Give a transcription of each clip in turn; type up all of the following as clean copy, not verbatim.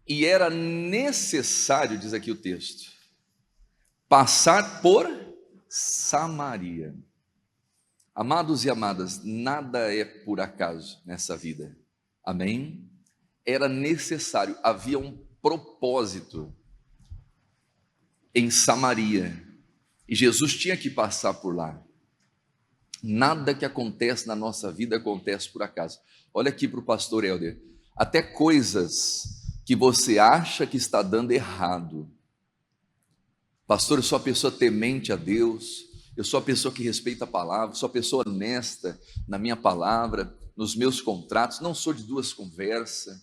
E era necessário, diz aqui o texto, passar por Samaria. Amados e amadas, nada é por acaso nessa vida, amém? Era necessário, havia um propósito em Samaria, e Jesus tinha que passar por lá. Nada que acontece na nossa vida acontece por acaso. Olha aqui para o pastor Helder, até coisas que você acha que está dando errado. Pastor, eu sou a pessoa temente a Deus, eu sou a pessoa que respeita a palavra, sou a pessoa honesta na minha palavra, nos meus contratos, não sou de duas conversas,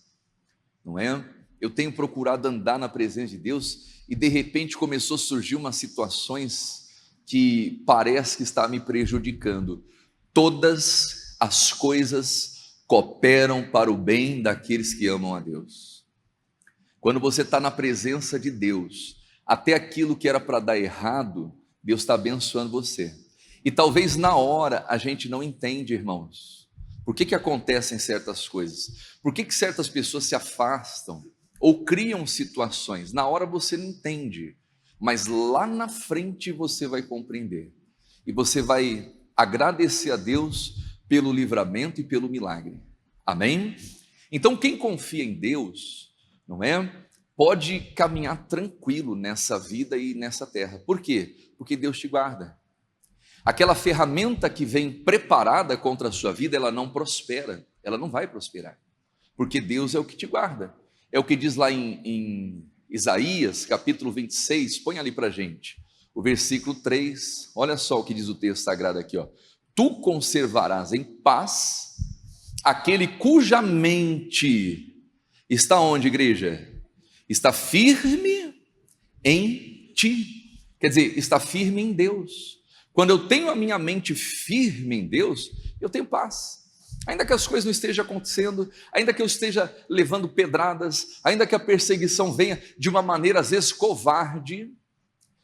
não é? Eu tenho procurado andar na presença de Deus e de repente começou a surgir umas situações que parece que está me prejudicando. Todas as coisas cooperam para o bem daqueles que amam a Deus. Quando você está na presença de Deus, até aquilo que era para dar errado, Deus está abençoando você. E talvez na hora a gente não entende, irmãos, por que acontecem certas coisas, por que certas pessoas se afastam ou criam situações. Na hora você não entende, mas lá na frente você vai compreender e você vai agradecer a Deus pelo livramento e pelo milagre, amém? Então quem confia em Deus, não é? Pode caminhar tranquilo nessa vida e nessa terra. Por quê? Porque Deus te guarda. Aquela ferramenta que vem preparada contra a sua vida, ela não prospera, ela não vai prosperar, porque Deus é o que te guarda. É o que diz lá em Isaías, capítulo 26, põe ali para a gente, o versículo 3, olha só o que diz o texto sagrado aqui, ó. Tu conservarás em paz aquele cuja mente está onde, igreja? Está firme em ti, quer dizer, está firme em Deus. Quando eu tenho a minha mente firme em Deus, eu tenho paz, ainda que as coisas não estejam acontecendo, ainda que eu esteja levando pedradas, ainda que a perseguição venha de uma maneira às vezes covarde,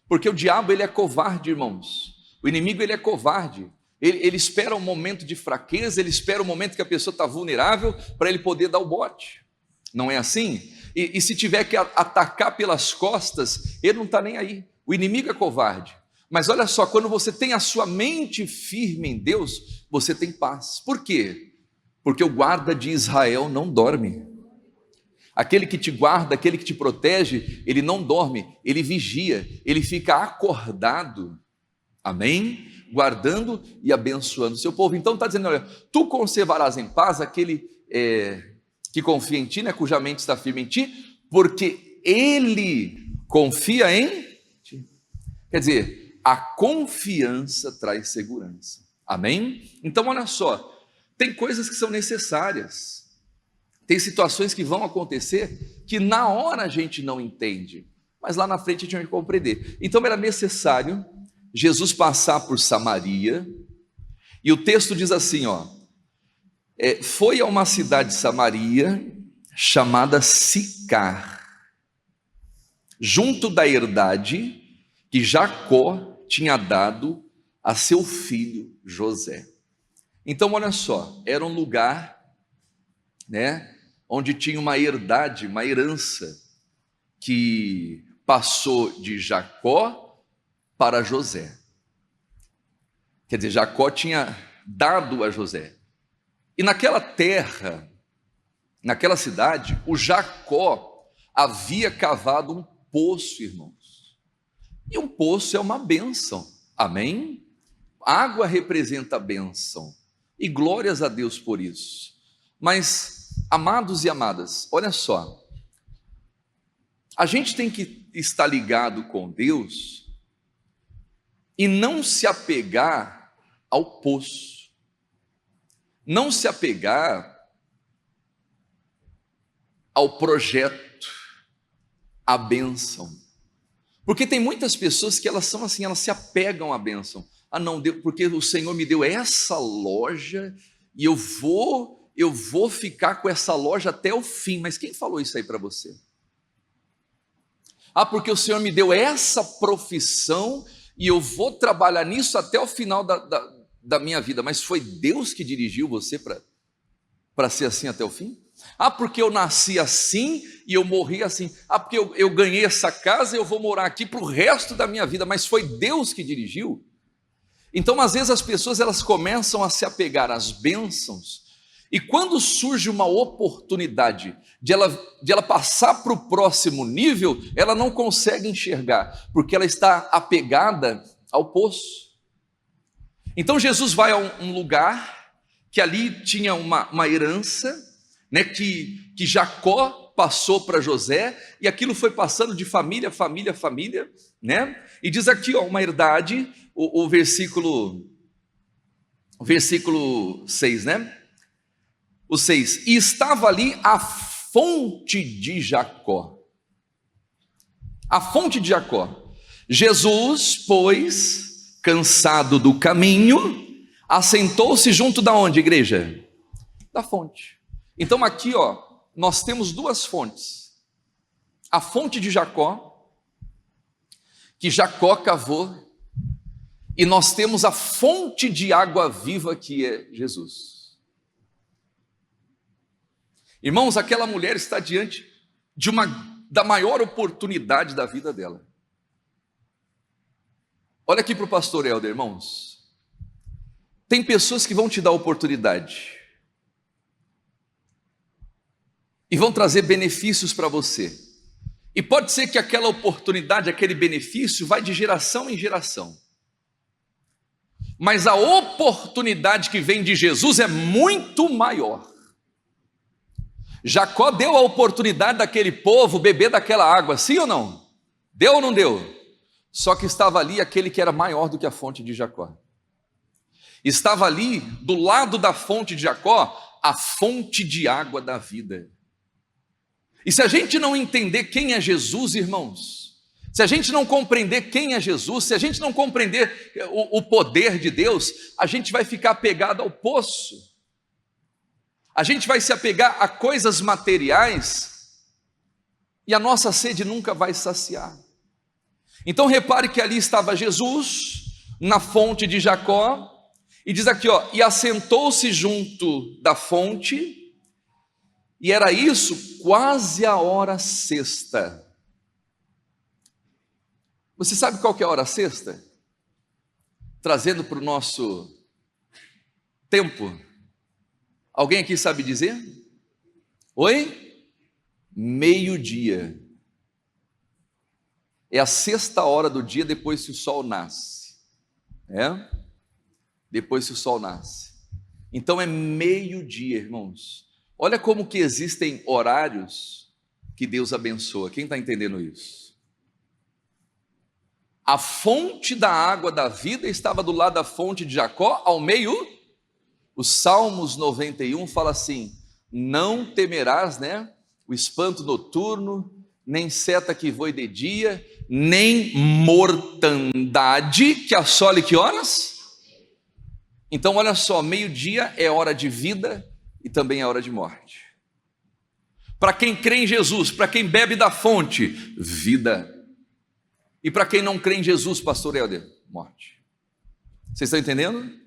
porque o diabo ele é covarde, irmãos, o inimigo ele é covarde, ele espera um momento de fraqueza, ele espera um momento que a pessoa está vulnerável, para ele poder dar o bote, não é assim? E se tiver que atacar pelas costas, ele não está nem aí. O inimigo é covarde. Mas olha só, quando você tem a sua mente firme em Deus, você tem paz. Por quê? Porque o guarda de Israel não dorme. Aquele que te guarda, aquele que te protege, ele não dorme, ele vigia, ele fica acordado. Amém? Guardando e abençoando o seu povo. Então está dizendo, olha, tu conservarás em paz aquele que confia em ti, né, cuja mente está firme em ti, porque ele confia em ti. Quer dizer, a confiança traz segurança, amém? Então olha só, tem coisas que são necessárias, tem situações que vão acontecer, que na hora a gente não entende, mas lá na frente a gente vai compreender. Então era necessário Jesus passar por Samaria, e o texto diz assim, ó, foi a uma cidade de Samaria, chamada Sicar, junto da herdade que Jacó tinha dado a seu filho José. Então olha só, era um lugar, né, onde tinha uma herdade, uma herança, que passou de Jacó para José. Quer dizer, Jacó tinha dado a José. E naquela terra, naquela cidade, o Jacó havia cavado um poço, irmãos. E um poço é uma bênção, amém? Água representa a bênção, e glórias a Deus por isso. Mas, amados e amadas, olha só, a gente tem que estar ligado com Deus e não se apegar ao poço, não se apegar ao projeto, à bênção, porque tem muitas pessoas que elas são assim, elas se apegam à bênção. Ah não, porque o Senhor me deu essa loja e eu vou ficar com essa loja até o fim. Mas quem falou isso aí para você? Ah, porque o Senhor me deu essa profissão e eu vou trabalhar nisso até o final da minha vida. Mas foi Deus que dirigiu você para ser assim até o fim? Ah, porque eu nasci assim e eu morri assim. Ah, porque eu ganhei essa casa e eu vou morar aqui para o resto da minha vida, mas foi Deus que dirigiu. Então, às vezes as pessoas elas começam a se apegar às bênçãos, e quando surge uma oportunidade de ela passar para o próximo nível, ela não consegue enxergar, porque ela está apegada ao poço. Então Jesus vai a um lugar que ali tinha uma herança, né, que Jacó passou para José, e aquilo foi passando de família, família, família, né? E diz aqui, ó, uma herdade, o versículo 6, né? O 6, e estava ali a fonte de Jacó. A fonte de Jacó. Jesus, pois, cansado do caminho, assentou-se junto da onde, igreja? Da fonte. Então aqui, ó, nós temos duas fontes. A fonte de Jacó, que Jacó cavou, e nós temos a fonte de água viva que é Jesus. Irmãos, aquela mulher está diante da maior oportunidade da vida dela. Olha aqui para o pastor Helder, irmãos. Tem pessoas que vão te dar oportunidade e vão trazer benefícios para você. E pode ser que aquela oportunidade, aquele benefício, vai de geração em geração. Mas a oportunidade que vem de Jesus é muito maior. Jacó deu a oportunidade daquele povo beber daquela água, sim ou não? Deu ou não deu? Só que estava ali aquele que era maior do que a fonte de Jacó. Estava ali, do lado da fonte de Jacó, a fonte de água da vida. E se a gente não entender quem é Jesus, irmãos, se a gente não compreender quem é Jesus, se a gente não compreender o poder de Deus, a gente vai ficar apegado ao poço. A gente vai se apegar a coisas materiais e a nossa sede nunca vai saciar. Então repare que ali estava Jesus, na fonte de Jacó, e diz aqui, ó, e assentou-se junto da fonte, e era isso quase a hora sexta. Você sabe qual que é a hora sexta? Trazendo para o nosso tempo. Alguém aqui sabe dizer? Oi? Meio-dia. É a sexta hora do dia depois que o sol nasce. É? Depois que o sol nasce. Então é meio-dia, irmãos. Olha como que existem horários que Deus abençoa. Quem está entendendo isso? A fonte da água da vida estava do lado da fonte de Jacó, ao meio. O Salmos 91 fala assim, não temerás, né, o espanto noturno, nem seta que voe de dia, nem mortandade que assole que horas? Então olha só, meio-dia é hora de vida e também é hora de morte. Para quem crê em Jesus, para quem bebe da fonte, vida. E para quem não crê em Jesus, pastor Helder, morte. Vocês estão entendendo?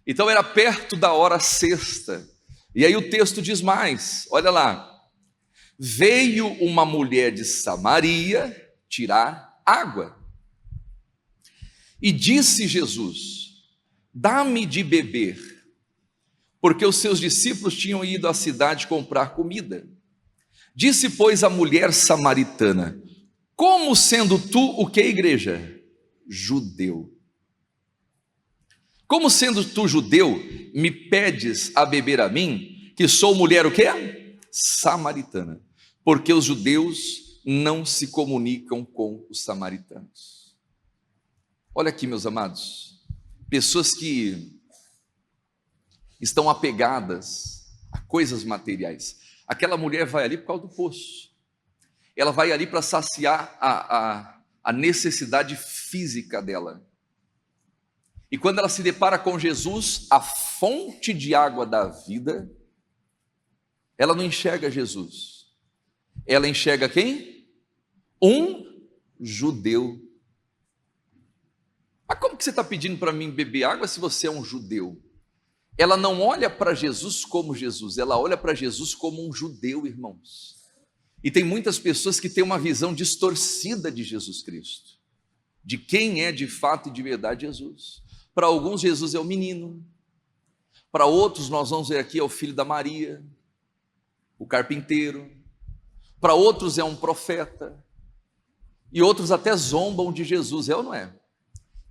Então era perto da hora sexta, e aí o texto diz mais, olha lá, veio uma mulher de Samaria tirar água, e disse Jesus, dá-me de beber, porque os seus discípulos tinham ido à cidade comprar comida. Disse, pois, a mulher samaritana, como sendo tu o que, igreja? Judeu. Como sendo tu judeu, me pedes a beber a mim, que sou mulher o quê? Samaritana. Porque os judeus não se comunicam com os samaritanos. Olha aqui, meus amados, pessoas que estão apegadas a coisas materiais. Aquela mulher vai ali por causa do poço. Ela vai ali para saciar a necessidade física dela. E quando ela se depara com Jesus, a fonte de água da vida, ela não enxerga Jesus. Ela enxerga quem? Um judeu. Mas como que você está pedindo para mim beber água se você é um judeu? Ela não olha para Jesus como Jesus, ela olha para Jesus como um judeu, irmãos. E tem muitas pessoas que têm uma visão distorcida de Jesus Cristo, de quem é de fato e de verdade Jesus. Para alguns, Jesus é o menino. Para outros, nós vamos ver aqui, é o filho da Maria, o carpinteiro. Para outros, é um profeta. E outros até zombam de Jesus, é ou não é?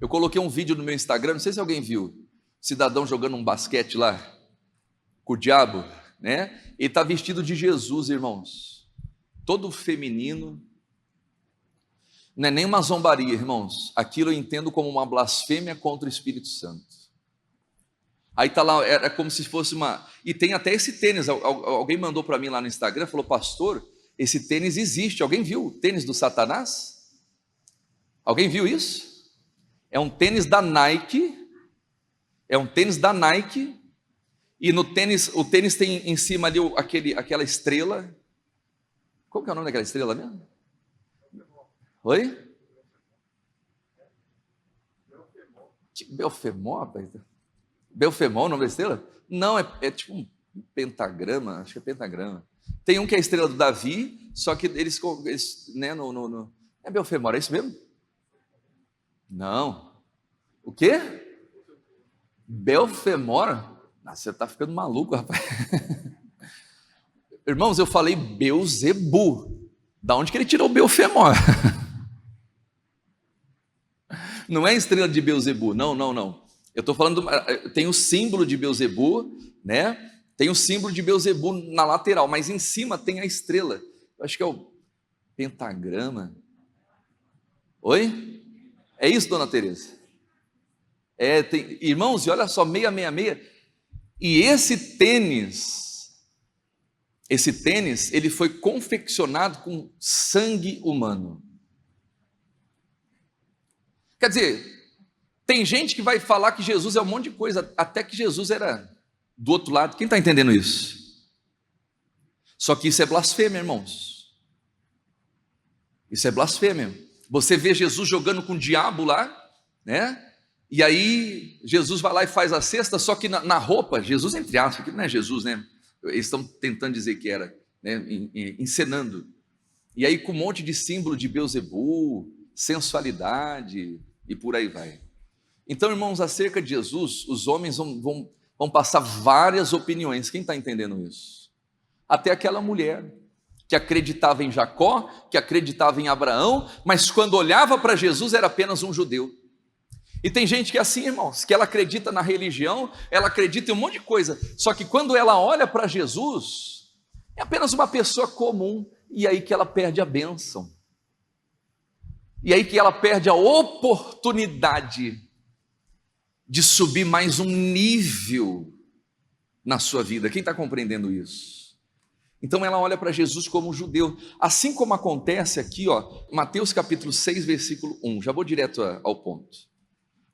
Eu coloquei um vídeo no meu Instagram, não sei se alguém viu, cidadão jogando um basquete lá, com o diabo, né? Ele está vestido de Jesus, irmãos, todo feminino. Não é nem uma zombaria, irmãos, aquilo eu entendo como uma blasfêmia contra o Espírito Santo. Aí está lá, era como se fosse uma... E tem até esse tênis, alguém mandou para mim lá no Instagram, falou, pastor, esse tênis existe, alguém viu o tênis do Satanás? Alguém viu isso? É um tênis da Nike, e no tênis, o tênis tem em cima ali aquela estrela. Qual que é o nome daquela estrela mesmo? Oi? Belfemor, rapaz? Belfemor, o nome da estrela? Não, é tipo um pentagrama, acho que é pentagrama. Tem um que é a estrela do Davi, só que eles né, é Belfemor, é isso mesmo? Não. O quê? Belfemor? Você está ficando maluco, rapaz. Irmãos, eu falei Beuzebu. Da onde que ele tirou Belfemor? Não é estrela de Beuzebu, não. Eu estou falando, tem o símbolo de Beuzebu, né? Tem o símbolo de Beuzebu na lateral, mas em cima tem a estrela. Eu acho que é o pentagrama. Oi? É isso, dona Tereza? Irmãos, e olha só, 666. E esse tênis, ele foi confeccionado com sangue humano. Quer dizer, tem gente que vai falar que Jesus é um monte de coisa, até que Jesus era do outro lado. Quem está entendendo isso? Só que isso é blasfêmia, irmãos. Isso é blasfêmia. Você vê Jesus jogando com o diabo lá, né? E aí Jesus vai lá e faz a cesta, só que na roupa, Jesus entre aspas, que não é Jesus, né? Eles estão tentando dizer que era, né? Encenando. E aí com um monte de símbolo de Beuzebu, sensualidade e por aí vai. Então, irmãos, acerca de Jesus, os homens vão passar várias opiniões. Quem está entendendo isso? Até aquela mulher que acreditava em Jacó, que acreditava em Abraão, mas quando olhava para Jesus era apenas um judeu. E tem gente que é assim, irmãos, que ela acredita na religião, ela acredita em um monte de coisa, só que quando ela olha para Jesus, é apenas uma pessoa comum, e aí que ela perde a bênção, e aí que ela perde a oportunidade de subir mais um nível na sua vida. Quem está compreendendo isso? Então ela olha para Jesus como um judeu, assim como acontece aqui, ó, Mateus capítulo 6, versículo 1, já vou direto ao ponto.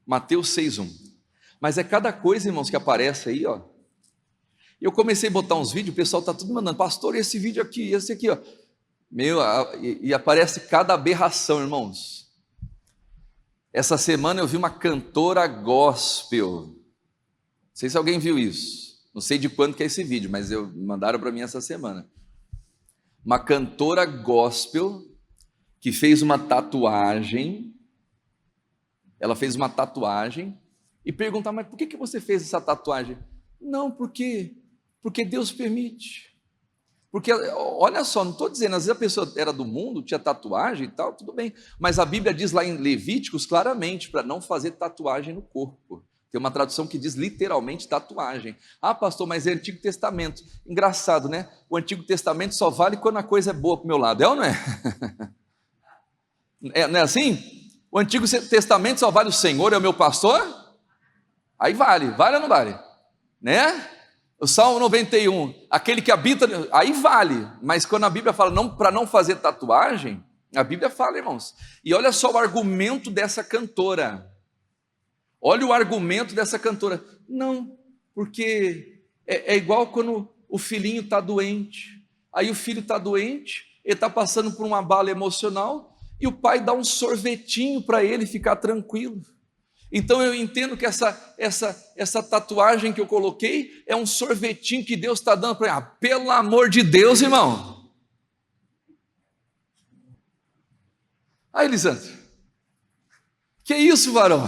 Mateus 6:1. Mas é cada coisa, irmãos, que aparece aí, ó. Eu comecei a botar uns vídeos, o pessoal está tudo mandando, pastor, esse vídeo aqui, esse aqui, ó. E aparece cada aberração, irmãos. Essa semana eu vi uma cantora gospel. Não sei se alguém viu isso. Não sei de quando que é esse vídeo, mas mandaram para mim essa semana. Uma cantora gospel que fez uma tatuagem. Ela fez uma tatuagem e perguntar, mas por que você fez essa tatuagem? Não, porque Deus permite. Porque, olha só, não estou dizendo, às vezes a pessoa era do mundo, tinha tatuagem e tal, tudo bem. Mas a Bíblia diz lá em Levíticos claramente, para não fazer tatuagem no corpo. Tem uma tradução que diz literalmente tatuagem. Ah, pastor, mas é Antigo Testamento. Engraçado, né? O Antigo Testamento só vale quando a coisa é boa para o meu lado, é ou não é? Não é assim? O Antigo Testamento só vale o Senhor é o meu pastor? Aí vale ou não vale? Né? O Salmo 91, aquele que habita, aí vale, mas quando a Bíblia fala para não fazer tatuagem, a Bíblia fala, irmãos, e olha só o argumento dessa cantora, olha o argumento dessa cantora, não, porque é igual quando o filhinho está doente, aí o filho está doente, ele está passando por uma bala emocional, e o pai dá um sorvetinho para ele ficar tranquilo. Então eu entendo que essa tatuagem que eu coloquei é um sorvetinho que Deus está dando para ele. Ah, pelo amor de Deus, irmão. Aí, Elisandro, que isso, varão?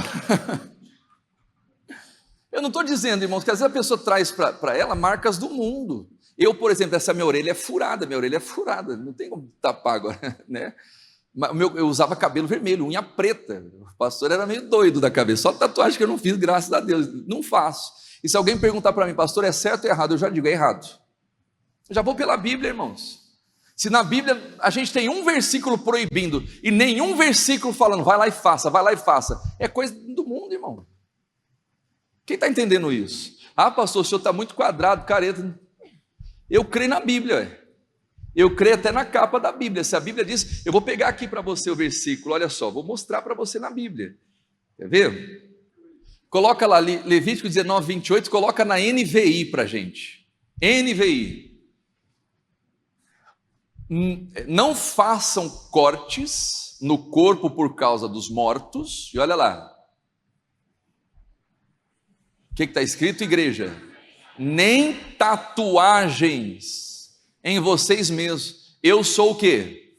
Eu não estou dizendo, irmãos, que às vezes a pessoa traz para ela marcas do mundo. Eu, por exemplo, essa minha orelha é furada, não tem como tapar agora, né? Eu usava cabelo vermelho, unha preta, o pastor era meio doido da cabeça, só tatuagem que eu não fiz, graças a Deus, não faço. E se alguém perguntar para mim, pastor, é certo ou errado? Eu já digo, é errado. Eu já vou pela Bíblia, irmãos. Se na Bíblia a gente tem um versículo proibindo e nenhum versículo falando, vai lá e faça, é coisa do mundo, irmão. Quem está entendendo isso? Ah, pastor, o senhor está muito quadrado, careta. Eu creio na Bíblia, eu creio até na capa da Bíblia. Se a Bíblia diz, eu vou pegar aqui para você o versículo, olha só, vou mostrar para você na Bíblia. Quer ver? Coloca lá, Levítico 19, 28, coloca na NVI para a gente. NVI. Não façam cortes no corpo por causa dos mortos. E olha lá. O que está escrito, igreja? Nem tatuagens em vocês mesmos. Eu sou o quê?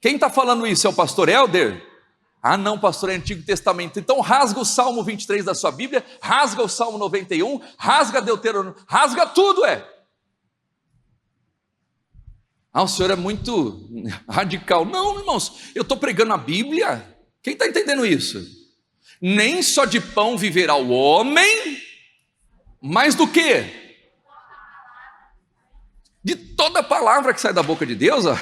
Quem está falando isso? É o pastor Helder? Ah não, pastor, é Antigo Testamento. Então rasga o Salmo 23 da sua Bíblia, rasga o Salmo 91, rasga Deuteronômio, rasga tudo, Ah, o senhor é muito radical. Não, irmãos, eu estou pregando a Bíblia. Quem está entendendo isso? Nem só de pão viverá o homem, mas do quê? De toda palavra que sai da boca de Deus, ó.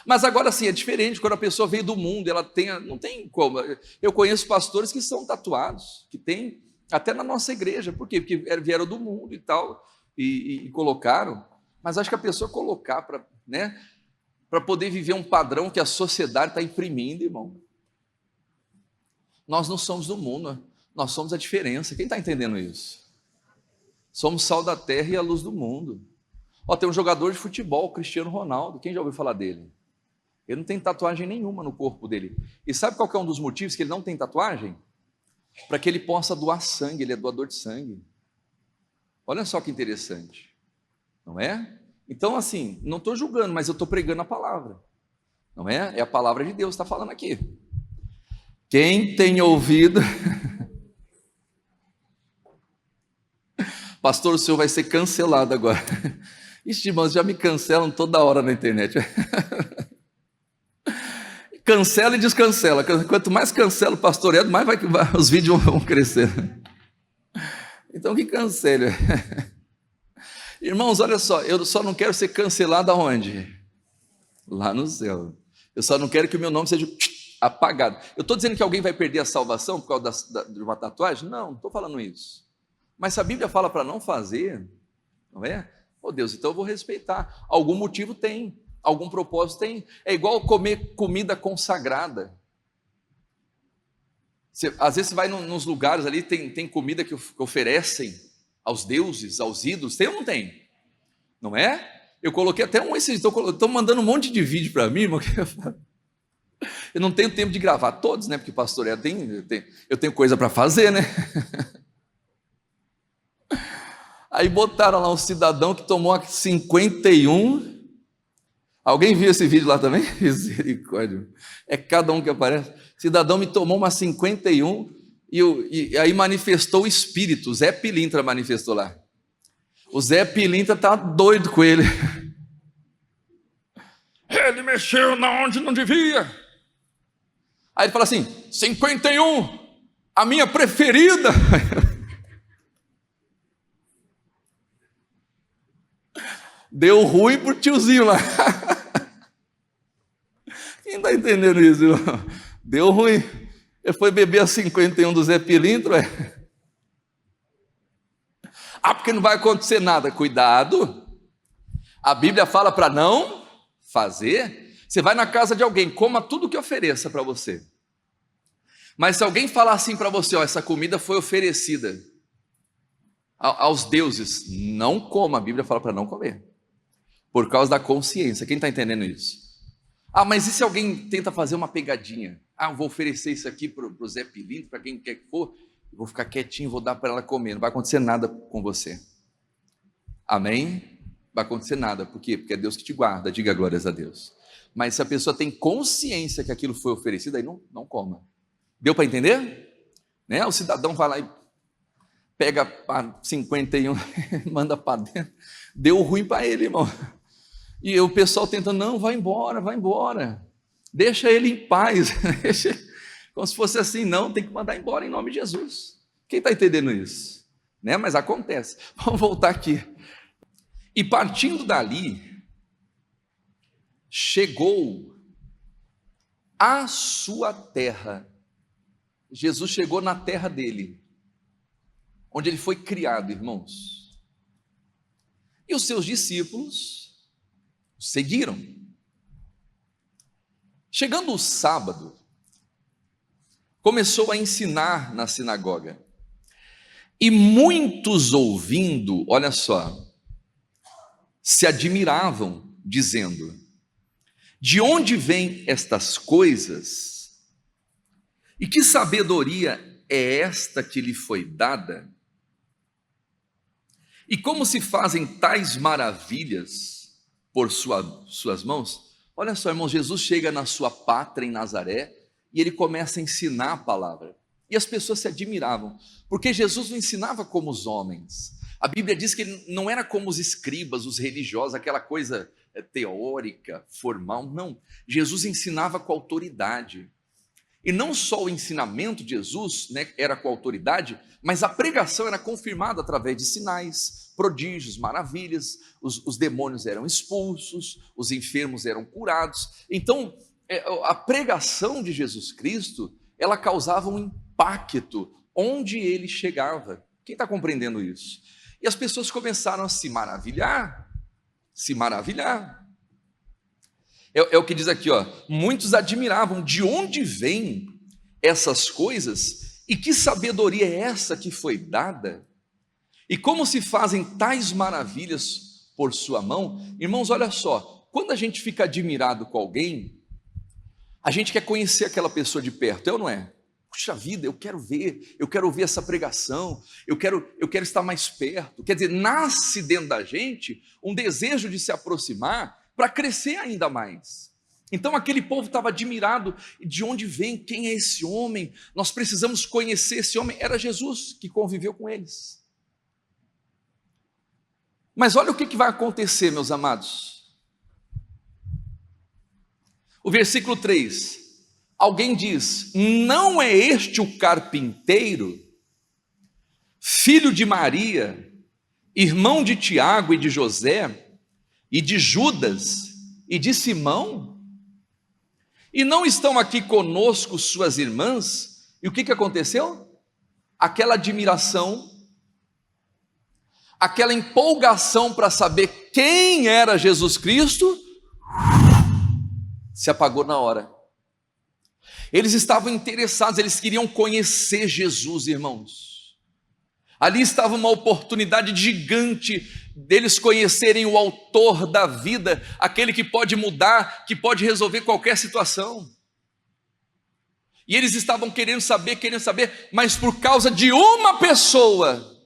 Mas agora sim, é diferente, quando a pessoa veio do mundo, ela tem, não tem como. Eu conheço pastores que são tatuados, que tem, até na nossa igreja. Por quê? Porque vieram do mundo e tal, e colocaram. Mas acho que a pessoa colocar para poder viver um padrão que a sociedade está imprimindo, irmão. Nós não somos do mundo, nós somos a diferença. Quem está entendendo isso? Somos sal da terra e a luz do mundo. Tem um jogador de futebol, Cristiano Ronaldo. Quem já ouviu falar dele? Ele não tem tatuagem nenhuma no corpo dele. E sabe qual que é um dos motivos que ele não tem tatuagem? Para que ele possa doar sangue, ele é doador de sangue. Olha só que interessante. Não é? Então, assim, não estou julgando, mas eu estou pregando a palavra. Não é? É a palavra de Deus que está falando aqui. Quem tem ouvido... Pastor, o senhor vai ser cancelado agora. Ixi, irmãos, já me cancelam toda hora na internet. Cancela e descancela. Quanto mais cancela o pastor Edo, mais os vídeos vão crescer. Então, que cancele. Irmãos, olha só, eu só não quero ser cancelado aonde? Lá no céu. Eu só não quero que o meu nome seja apagado. Eu estou dizendo que alguém vai perder a salvação por causa de uma tatuagem? Não estou falando isso. Mas se a Bíblia fala para não fazer, não é? Oh Deus, então eu vou respeitar. Algum motivo tem, algum propósito tem. É igual comer comida consagrada. Às vezes você vai nos lugares ali, tem comida que oferecem aos deuses, aos ídolos, tem ou não tem? Não é? Eu coloquei até estou mandando um monte de vídeo para mim, irmão, eu não tenho tempo de gravar todos, né? Porque pastor eu tenho coisa para fazer, né? Aí botaram lá um cidadão que tomou 51. Alguém viu esse vídeo lá também? Misericórdia. É cada um que aparece. Cidadão me tomou uma 51 e aí manifestou o espírito. O Zé Pilintra manifestou lá. O Zé Pilintra está doido com ele. Ele mexeu na onde não devia. Aí ele fala assim: 51, a minha preferida. Deu ruim pro tiozinho lá. Quem está entendendo isso, irmão? Deu ruim. Ele foi beber a 51 do Zé Pilintra. Porque não vai acontecer nada. Cuidado. A Bíblia fala para não fazer. Você vai na casa de alguém, coma tudo que ofereça para você. Mas se alguém falar assim para você, essa comida foi oferecida aos deuses, não coma. A Bíblia fala para não comer. Por causa da consciência. Quem está entendendo isso? Mas e se alguém tenta fazer uma pegadinha? Eu vou oferecer isso aqui para o Zé Pilintra, para quem quer que for, eu vou ficar quietinho, vou dar para ela comer. Não vai acontecer nada com você. Amém? Não vai acontecer nada. Por quê? Porque é Deus que te guarda. Diga glórias a Deus. Mas se a pessoa tem consciência que aquilo foi oferecido, aí não coma. Deu para entender? Né? O cidadão vai lá e pega 51, manda para dentro. Deu ruim para ele, irmão. E o pessoal tentando, não, vai embora. Deixa ele em paz. Como se fosse assim, não, tem que mandar embora em nome de Jesus. Quem está entendendo isso? Né? Mas acontece. Vamos voltar aqui. E partindo dali, chegou à sua terra. Jesus chegou na terra dele, onde ele foi criado, irmãos. E os seus discípulos o seguiram. Chegando o sábado, começou a ensinar na sinagoga. E muitos ouvindo, olha só, se admiravam, dizendo: de onde vêm estas coisas? E que sabedoria é esta que lhe foi dada? E como se fazem tais maravilhas por suas mãos? Olha só, irmãos, Jesus chega na sua pátria em Nazaré e ele começa a ensinar a palavra. E as pessoas se admiravam, porque Jesus não ensinava como os homens. A Bíblia diz que ele não era como os escribas, os religiosos, aquela coisa teórica, formal. Não, Jesus ensinava com autoridade. E não só o ensinamento de Jesus, né, era com autoridade, mas a pregação era confirmada através de sinais, prodígios, maravilhas, os demônios eram expulsos, os enfermos eram curados. Então, a pregação de Jesus Cristo, ela causava um impacto onde ele chegava. Quem está compreendendo isso? E as pessoas começaram a se maravilhar, É o que diz aqui, ó, muitos admiravam de onde vêm essas coisas e que sabedoria é essa que foi dada e como se fazem tais maravilhas por sua mão. Irmãos, olha só, quando a gente fica admirado com alguém, a gente quer conhecer aquela pessoa de perto, é ou não é? Puxa vida, eu quero ouvir essa pregação, eu quero estar mais perto. Quer dizer, nasce dentro da gente um desejo de se aproximar para crescer ainda mais. Então aquele povo estava admirado, de onde vem, quem é esse homem? Nós precisamos conhecer esse homem. Era Jesus que conviveu com eles. Mas olha o que vai acontecer, meus amados. O versículo 3, alguém diz: não é este o carpinteiro, filho de Maria, irmão de Tiago e de José, e de Judas, e de Simão? E não estão aqui conosco suas irmãs? E o que aconteceu? Aquela admiração, aquela empolgação para saber quem era Jesus Cristo, se apagou na hora. Eles estavam interessados, eles queriam conhecer Jesus, irmãos. Ali estava uma oportunidade gigante deles conhecerem o autor da vida, aquele que pode mudar, que pode resolver qualquer situação. E eles estavam querendo saber, mas por causa de uma pessoa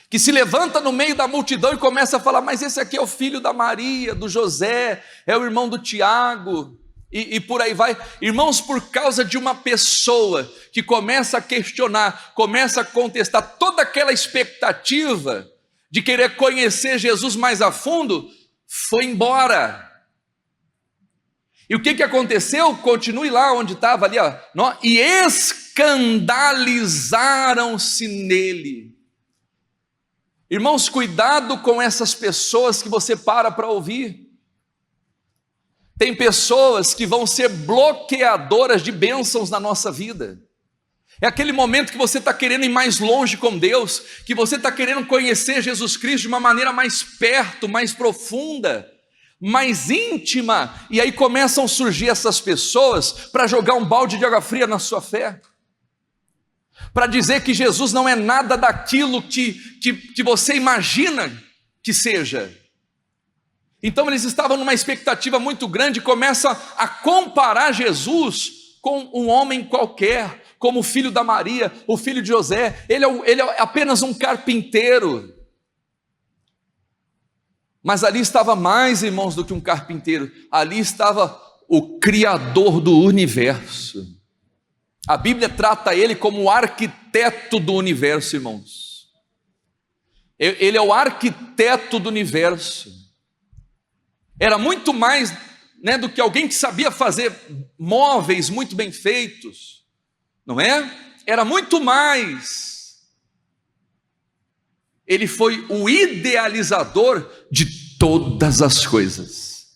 que se levanta no meio da multidão e começa a falar: mas esse aqui é o filho da Maria, do José, é o irmão do Tiago, e por aí vai. Irmãos, por causa de uma pessoa que começa a questionar, começa a contestar toda aquela expectativa de querer conhecer Jesus mais a fundo, foi embora. E o que aconteceu? Continue lá onde estava ali, ó. E escandalizaram-se nele. Irmãos, cuidado com essas pessoas que você para ouvir. Tem pessoas que vão ser bloqueadoras de bênçãos na nossa vida. É aquele momento que você está querendo ir mais longe com Deus, que você está querendo conhecer Jesus Cristo de uma maneira mais perto, mais profunda, mais íntima, e aí começam a surgir essas pessoas para jogar um balde de água fria na sua fé, para dizer que Jesus não é nada daquilo que você imagina que seja. Então eles estavam numa expectativa muito grande, começam a comparar Jesus com um homem qualquer, como o filho da Maria, o filho de José. Ele é apenas um carpinteiro. Mas ali estava mais, irmãos, do que um carpinteiro. Ali estava o Criador do universo. A Bíblia trata ele como o arquiteto do universo, irmãos. Ele é o arquiteto do universo. Era muito mais, né, do que alguém que sabia fazer móveis muito bem feitos, não é? Era muito mais. Ele foi o idealizador de todas as coisas.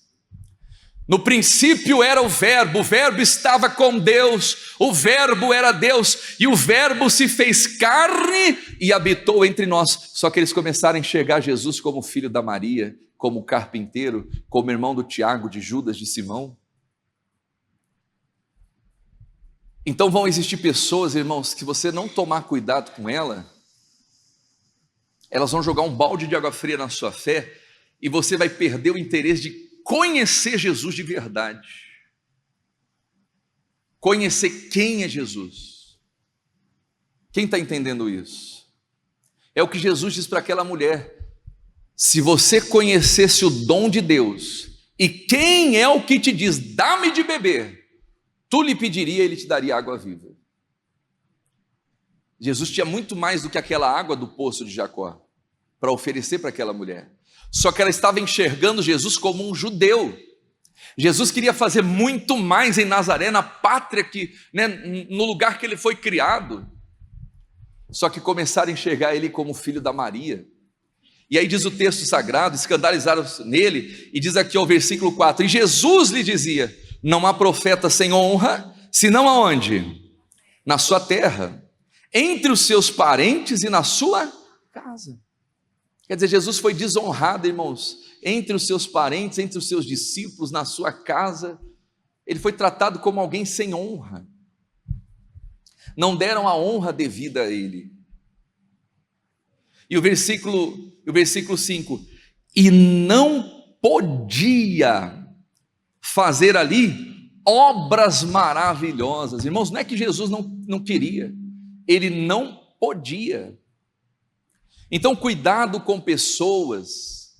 No princípio era o Verbo estava com Deus, o Verbo era Deus, e o Verbo se fez carne e habitou entre nós. Só que eles começaram a enxergar Jesus como filho da Maria, como carpinteiro, como irmão do Tiago, de Judas, de Simão. Então vão existir pessoas, irmãos, que você não tomar cuidado com elas vão jogar um balde de água fria na sua fé, e você vai perder o interesse de conhecer Jesus de verdade, conhecer quem é Jesus. Quem está entendendo isso? É o que Jesus diz para aquela mulher: se você conhecesse o dom de Deus, e quem é o que te diz, dá-me de beber, tu lhe pediria, ele te daria água viva. Jesus tinha muito mais do que aquela água do poço de Jacó para oferecer para aquela mulher. Só que ela estava enxergando Jesus como um judeu. Jesus queria fazer muito mais em Nazaré, na pátria no lugar que ele foi criado. Só que começaram a enxergar ele como filho da Maria. E aí diz o texto sagrado, escandalizaram nele, e diz aqui ao versículo 4: e Jesus lhe dizia: não há profeta sem honra, senão aonde? Na sua terra, entre os seus parentes e na sua casa. Quer dizer, Jesus foi desonrado, irmãos, entre os seus parentes, entre os seus discípulos, na sua casa. Ele foi tratado como alguém sem honra. Não deram a honra devida a ele. E o versículo 5: e não podia fazer ali obras maravilhosas. Irmãos, não é que Jesus não queria, ele não podia. Então, cuidado com pessoas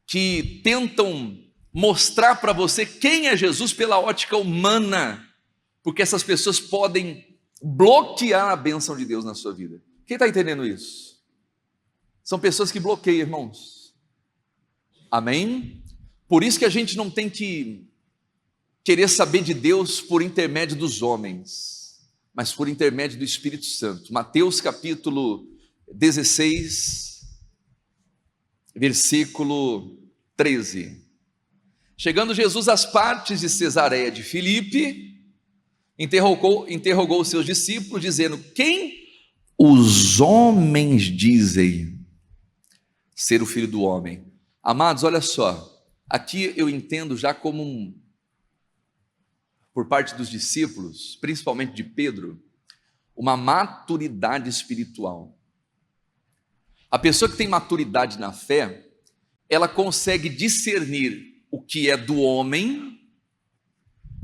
que tentam mostrar para você quem é Jesus pela ótica humana, porque essas pessoas podem bloquear a bênção de Deus na sua vida. Quem está entendendo isso? São pessoas que bloqueiam, irmãos. Amém? Por isso que a gente não tem que querer saber de Deus por intermédio dos homens, mas por intermédio do Espírito Santo. Mateus capítulo 16, versículo 13. Chegando Jesus às partes de Cesareia de Filipe, interrogou os seus discípulos, dizendo: quem os homens dizem ser o Filho do Homem? Amados, olha só, aqui eu entendo já como por parte dos discípulos, principalmente de Pedro, uma maturidade espiritual. A pessoa que tem maturidade na fé, ela consegue discernir o que é do homem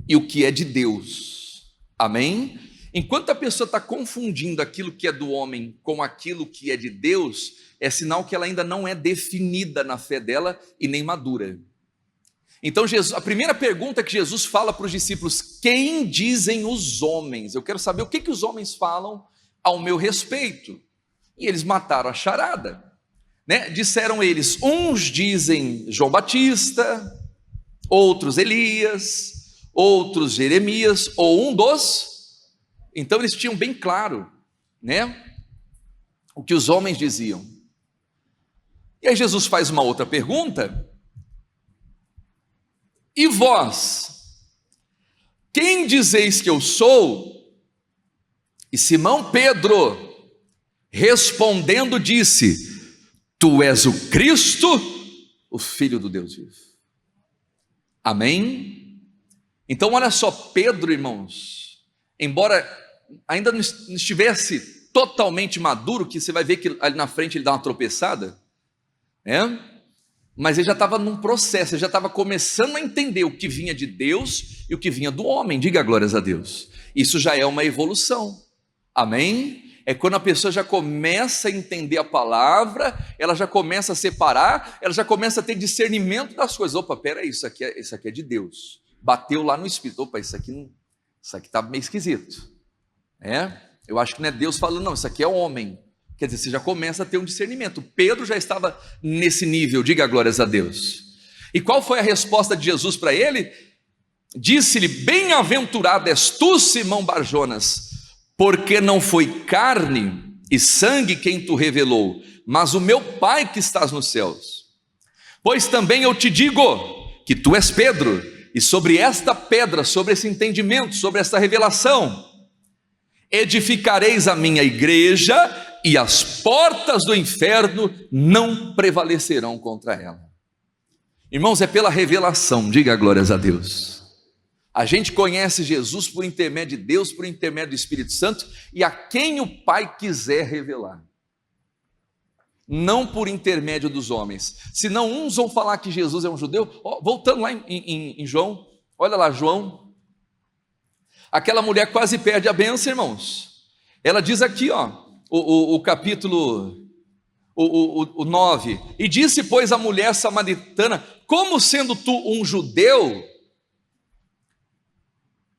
e o que é de Deus. Amém? Enquanto a pessoa está confundindo aquilo que é do homem com aquilo que é de Deus, é sinal que ela ainda não é definida na fé dela e nem madura. Então a primeira pergunta que Jesus fala para os discípulos: quem dizem os homens? Eu quero saber o que os homens falam ao meu respeito. E eles mataram a charada, né? Disseram eles: uns dizem João Batista, outros Elias, outros Jeremias, ou um dos. Então eles tinham bem claro, né, o que os homens diziam. E aí Jesus faz uma outra pergunta: e vós, quem dizeis que eu sou? E Simão Pedro respondendo disse: tu és o Cristo, o Filho do Deus vivo. Amém? Então olha só, Pedro, irmãos, embora ainda não estivesse totalmente maduro, que você vai ver que ali na frente ele dá uma tropeçada, né? Mas ele já estava num processo, ele já estava começando a entender o que vinha de Deus e o que vinha do homem. Diga glórias a Deus. Isso já é uma evolução. Amém? é quando a pessoa já começa a entender a palavra, ela já começa a separar, ela já começa a ter discernimento das coisas. Opa, peraí, isso aqui é de Deus. Bateu lá no Espírito. Opa, isso aqui está meio esquisito. Eu acho que não é Deus falando, não, isso aqui é homem. Quer dizer, você já começa a ter um discernimento. Pedro já estava nesse nível, diga glórias a Deus. E qual foi a resposta de Jesus para ele? Disse-lhe: bem-aventurado és tu, Simão Barjonas, porque não foi carne e sangue quem tu revelou, mas o meu Pai que estás nos céus. Pois também eu te digo que tu és Pedro, e sobre esta pedra, sobre esse entendimento, sobre esta revelação, edificareis a minha igreja, e as portas do inferno não prevalecerão contra ela. Irmãos, é pela revelação, diga glórias a Deus. A gente conhece Jesus por intermédio de Deus, por intermédio do Espírito Santo, e a quem o Pai quiser revelar, não por intermédio dos homens. Senão uns vão falar que Jesus é um judeu. Voltando lá em João, olha lá João, aquela mulher quase perde a bênção, irmãos. Ela diz aqui, o capítulo 9, e disse, pois, a mulher samaritana: como sendo tu um judeu,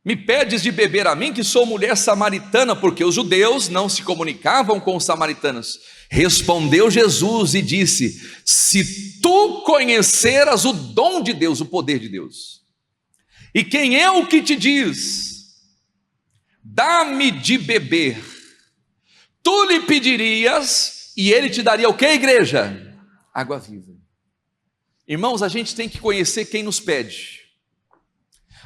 me pedes de beber a mim, que sou mulher samaritana? Porque os judeus não se comunicavam com os samaritanos. Respondeu Jesus e disse: se tu conheceras o dom de Deus, o poder de Deus, e quem é o que te diz, dá-me de beber, tu lhe pedirias, e ele te daria o que, igreja? Água viva. Irmãos, a gente tem que conhecer quem nos pede.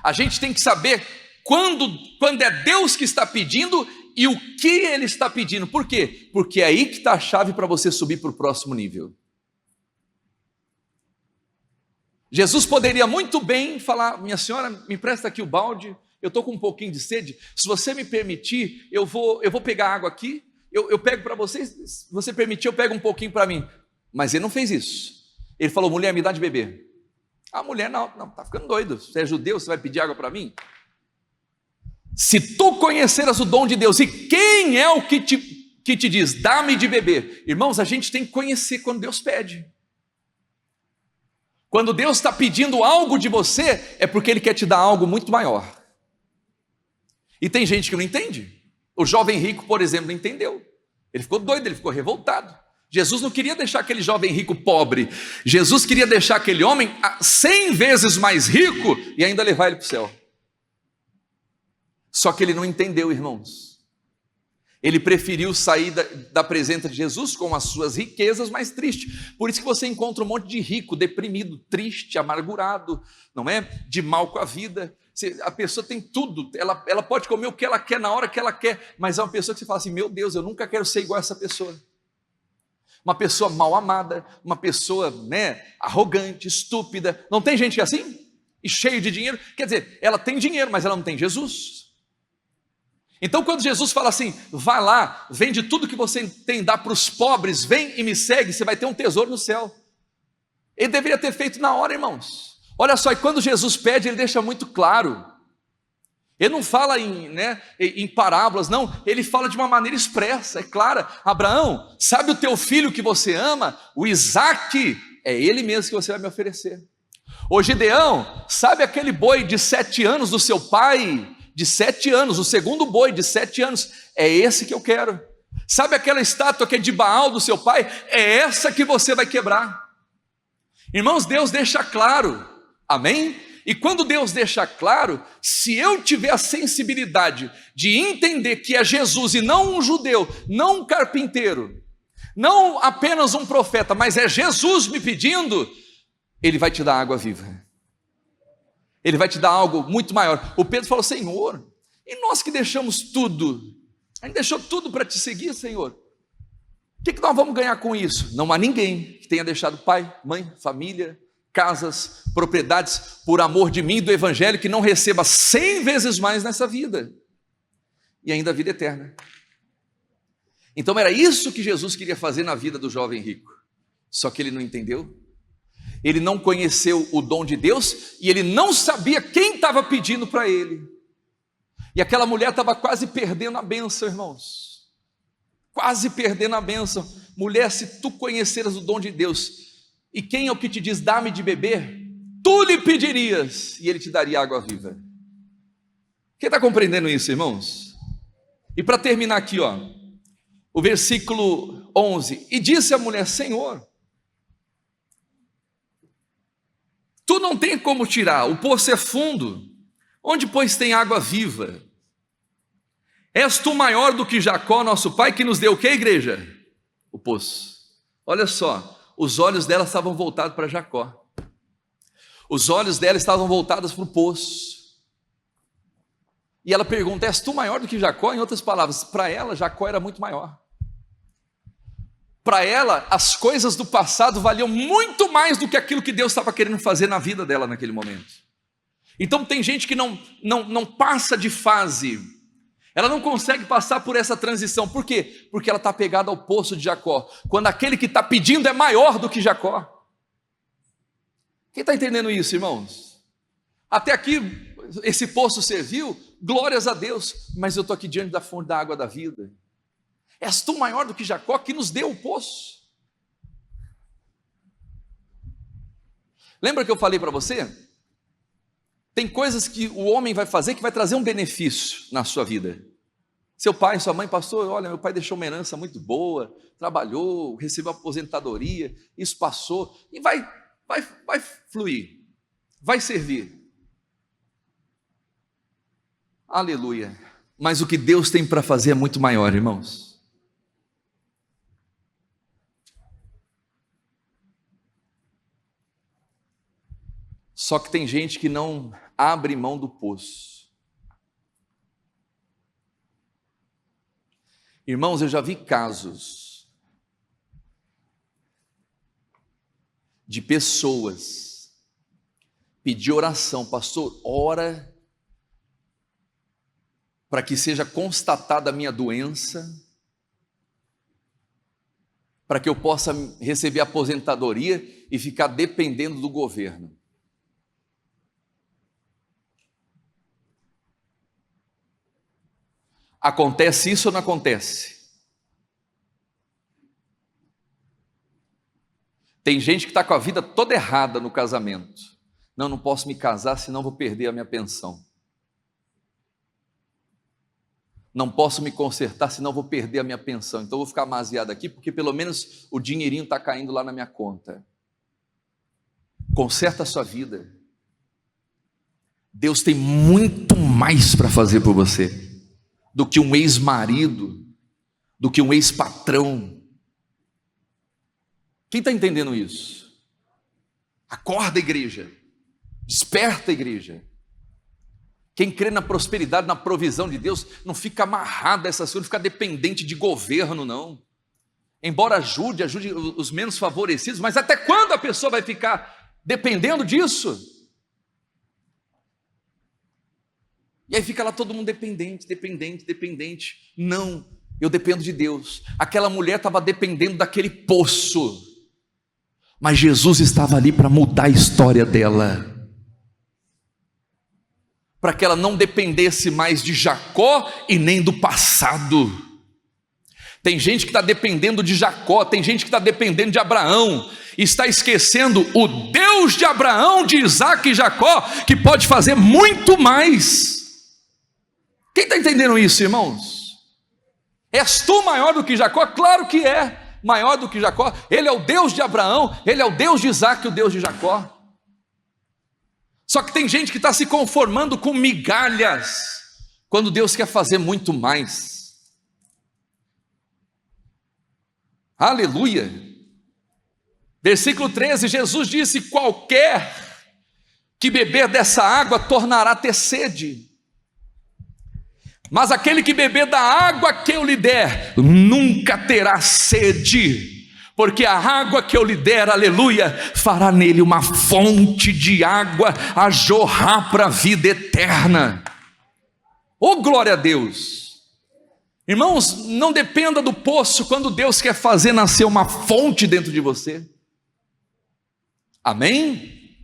A gente tem que saber quando é Deus que está pedindo e o que Ele está pedindo. Por quê? Porque é aí que está a chave para você subir para o próximo nível. Jesus poderia muito bem falar: minha senhora, me empresta aqui o balde, eu estou com um pouquinho de sede, se você me permitir, eu vou pegar água aqui, eu pego para você, se você permitir, eu pego um pouquinho para mim. Mas Ele não fez isso. Ele falou: mulher, me dá de beber. A mulher, não, está ficando doido, você é judeu, você vai pedir água para mim? Se tu conheceras o dom de Deus, e quem é o que te diz, dá-me de beber? Irmãos, a gente tem que conhecer quando Deus pede. Quando Deus está pedindo algo de você, é porque Ele quer te dar algo muito maior. E tem gente que não entende. O jovem rico, por exemplo, não entendeu. Ele ficou doido, ele ficou revoltado. Jesus não queria deixar aquele jovem rico pobre. Jesus queria deixar aquele homem 100 vezes mais rico e ainda levar ele para o céu. Só que ele não entendeu, irmãos. Ele preferiu sair da presença de Jesus com as suas riquezas mais triste. Por isso que você encontra um monte de rico, deprimido, triste, amargurado, não é? De mal com a vida. A pessoa tem tudo, ela pode comer o que ela quer na hora que ela quer, mas é uma pessoa que você fala assim: meu Deus, eu nunca quero ser igual a essa pessoa. Uma pessoa mal amada, uma pessoa, arrogante, estúpida. Não tem gente assim? E cheio de dinheiro? Quer dizer, ela tem dinheiro, mas ela não tem Jesus. Então quando Jesus fala assim: vai lá, vende tudo que você tem, dá para os pobres, vem e me segue, você vai ter um tesouro no céu. Ele deveria ter feito na hora, irmãos. Olha só, e quando Jesus pede, ele deixa muito claro. Ele não fala em parábolas, não, ele fala de uma maneira expressa, é clara. Abraão, sabe o teu filho que você ama? O Isaque, é ele mesmo que você vai me oferecer. Ô Gideão, sabe aquele boi de 7 anos do seu pai? De 7 anos, o segundo boi de 7 anos, é esse que eu quero. Sabe aquela estátua que é de Baal do seu pai? É essa que você vai quebrar. Irmãos, Deus deixa claro, amém? E quando Deus deixa claro, se eu tiver a sensibilidade de entender que é Jesus e não um judeu, não um carpinteiro, não apenas um profeta, mas é Jesus me pedindo, Ele vai te dar água viva. Ele vai te dar algo muito maior. O Pedro falou: Senhor, e nós que deixamos tudo, a gente deixou tudo para te seguir, Senhor, o que nós vamos ganhar com isso? Não há ninguém que tenha deixado pai, mãe, família, casas, propriedades, por amor de mim e do evangelho, que não receba 100 vezes mais nessa vida, e ainda a vida eterna. Então era isso que Jesus queria fazer na vida do jovem rico, só que ele não entendeu. Ele não conheceu o dom de Deus, e ele não sabia quem estava pedindo para ele, e aquela mulher estava quase perdendo a bênção, irmãos. quase perdendo a bênção. Mulher, se tu conheceras o dom de Deus, e quem é o que te diz, dá-me de beber, tu lhe pedirias, e ele te daria água viva. Quem está compreendendo isso, irmãos? E para terminar aqui, ó, o versículo 11, e disse a mulher, Senhor, tu não tem como tirar, o poço é fundo, onde pois tem água viva? És tu maior do que Jacó, nosso pai, que nos deu o que, igreja? O poço. Olha só, os olhos dela estavam voltados para Jacó, os olhos dela estavam voltados para o poço, e ela pergunta, és tu maior do que Jacó? Em outras palavras, para ela, Jacó era muito maior. Para ela, as coisas do passado valiam muito mais do que aquilo que Deus estava querendo fazer na vida dela naquele momento. Então tem gente que não passa de fase, ela não consegue passar por essa transição. Por quê? Porque ela está pegada ao poço de Jacó, quando aquele que está pedindo é maior do que Jacó. Quem está entendendo isso, irmãos? Até aqui, esse poço serviu, glórias a Deus, mas eu estou aqui diante da fonte da água da vida. És tu maior do que Jacó, que nos deu o poço? Lembra que eu falei para você? Tem coisas que o homem vai fazer que vai trazer um benefício na sua vida. Seu pai, sua mãe, pastor, olha, meu pai deixou uma herança muito boa, trabalhou, recebeu aposentadoria, isso passou, e vai fluir, vai servir. Aleluia. Mas o que Deus tem para fazer é muito maior, irmãos. Só que tem gente que não abre mão do poço. Irmãos, eu já vi casos de pessoas pedir oração, pastor, ora para que seja constatada a minha doença, para que eu possa receber aposentadoria e ficar dependendo do governo. Acontece isso ou não acontece? Tem gente que está com a vida toda errada no casamento. Não posso me casar, senão vou perder a minha pensão. Não posso me consertar, senão vou perder a minha pensão. Então vou ficar amaziado aqui, porque pelo menos o dinheirinho está caindo lá na minha conta. Conserta a sua vida. Deus tem muito mais para fazer por você do que um ex-marido, do que um ex-patrão. Quem está entendendo isso? Acorda, igreja. Desperta, igreja. Quem crê na prosperidade, na provisão de Deus, não fica amarrado a essas coisas, não fica dependente de governo, não. Embora ajude os menos favorecidos, mas até quando a pessoa vai ficar dependendo disso? E aí fica lá todo mundo dependente. Não, eu dependo de Deus. Aquela mulher estava dependendo daquele poço, mas Jesus estava ali para mudar a história dela, para que ela não dependesse mais de Jacó e nem do passado. Tem gente que está dependendo de Jacó, tem gente que está dependendo de Abraão, e está esquecendo o Deus de Abraão, de Isaac e Jacó, que pode fazer muito mais. Quem está entendendo isso, irmãos? És tu maior do que Jacó? Claro que é maior do que Jacó. Ele é o Deus de Abraão, ele é o Deus de Isaac, o Deus de Jacó. Só que tem gente que está se conformando com migalhas, quando Deus quer fazer muito mais. Aleluia. Versículo 13, Jesus disse, qualquer que beber dessa água tornará a ter sede. Mas aquele que beber da água que eu lhe der, nunca terá sede, porque a água que eu lhe der, aleluia, fará nele uma fonte de água a jorrar para a vida eterna. Oh, glória a Deus! Irmãos, não dependa do poço quando Deus quer fazer nascer uma fonte dentro de você. Amém?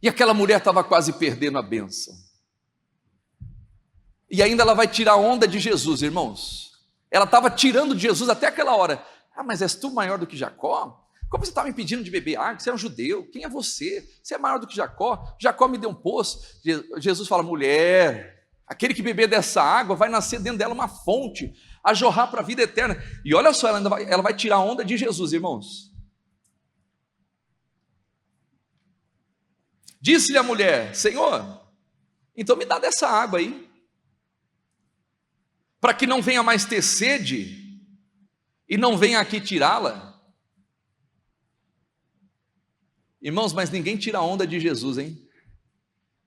E aquela mulher estava quase perdendo a bênção. E ainda ela vai tirar onda de Jesus, irmãos. Ela estava tirando de Jesus até aquela hora. Ah, mas és tu maior do que Jacó? Como você está me pedindo de beber água? Você é um judeu, quem é você? Você é maior do que Jacó? Jacó me deu um poço. Jesus fala, mulher, aquele que beber dessa água vai nascer dentro dela uma fonte, a jorrar para a vida eterna. E olha só, ela vai tirar a onda de Jesus, irmãos. Disse-lhe a mulher, Senhor, então me dá dessa água aí, para que não venha mais ter sede, e não venha aqui tirá-la. Irmãos, mas ninguém tira a onda de Jesus, hein?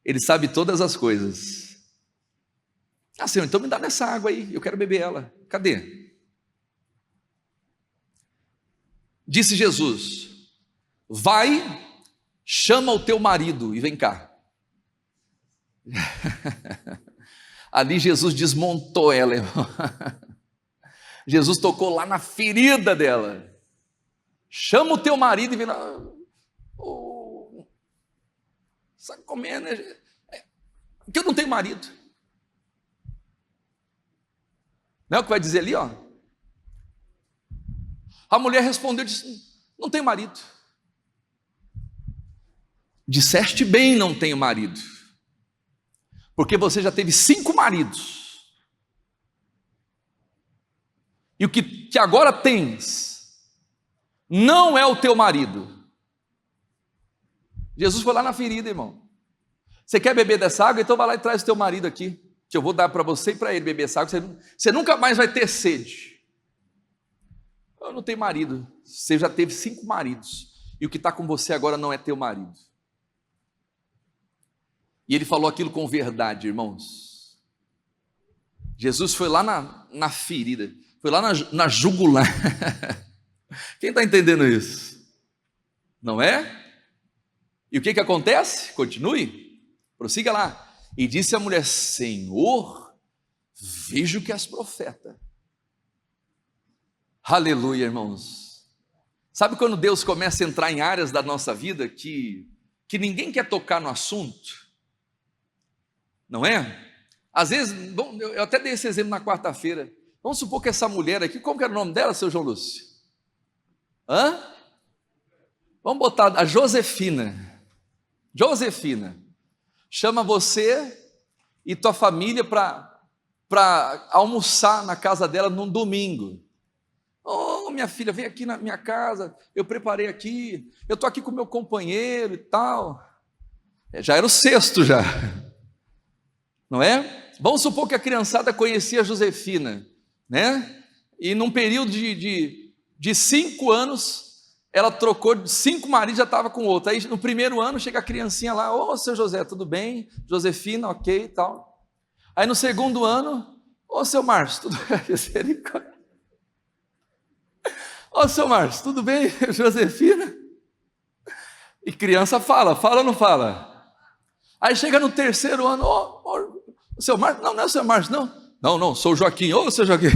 Ele sabe todas as coisas. Ah, Senhor, então me dá nessa água aí, eu quero beber ela. Cadê? Disse Jesus, vai, chama o teu marido e vem cá. Ali Jesus desmontou ela, irmão. Jesus tocou lá na ferida dela. Chama o teu marido e vem lá. Oh, sabe como é, né? Porque eu não tenho marido. Não é o que vai dizer ali, ó? A mulher respondeu, disse, não tenho marido. Disseste bem, não tenho marido, porque você já teve 5 maridos, e o que agora tens, não é o teu marido. Jesus foi lá na ferida, irmão. Você quer beber dessa água? Então vai lá e traz o teu marido aqui, que eu vou dar para você e para ele beber essa água, você nunca mais vai ter sede. Eu não tenho marido, você já teve 5 maridos, e o que está com você agora não é teu marido. E ele falou aquilo com verdade, irmãos. Jesus foi lá na ferida, foi lá na jugular. Quem está entendendo isso? Não é? E o que acontece? Continue, prossiga lá. E disse a mulher, Senhor, vejo que és profeta. Aleluia, irmãos. Sabe quando Deus começa a entrar em áreas da nossa vida que ninguém quer tocar no assunto? Não é? Às vezes, bom, eu até dei esse exemplo na quarta-feira. Vamos supor que essa mulher aqui, como que era o nome dela, seu João Lúcio? Hã? Vamos botar a Josefina. Josefina chama você e tua família para almoçar na casa dela num domingo. Oh, minha filha, vem aqui na minha casa, eu preparei aqui, eu estou aqui com meu companheiro e tal. Já era o sexto já. Não é? Vamos supor que a criançada conhecia a Josefina, né? E num período de 5 anos, ela trocou de 5 maridos, já estava com outro. Aí no primeiro ano chega a criancinha lá, ô seu José, tudo bem? Josefina, ok e tal. Aí no segundo ano, ô seu Márcio, tudo bem? Ô seu Márcio, tudo bem? Josefina? E criança fala ou não fala? Aí chega no terceiro ano, o seu Márcio, não é o seu Márcio, não. Não, sou o Joaquim, ô seu Joaquim.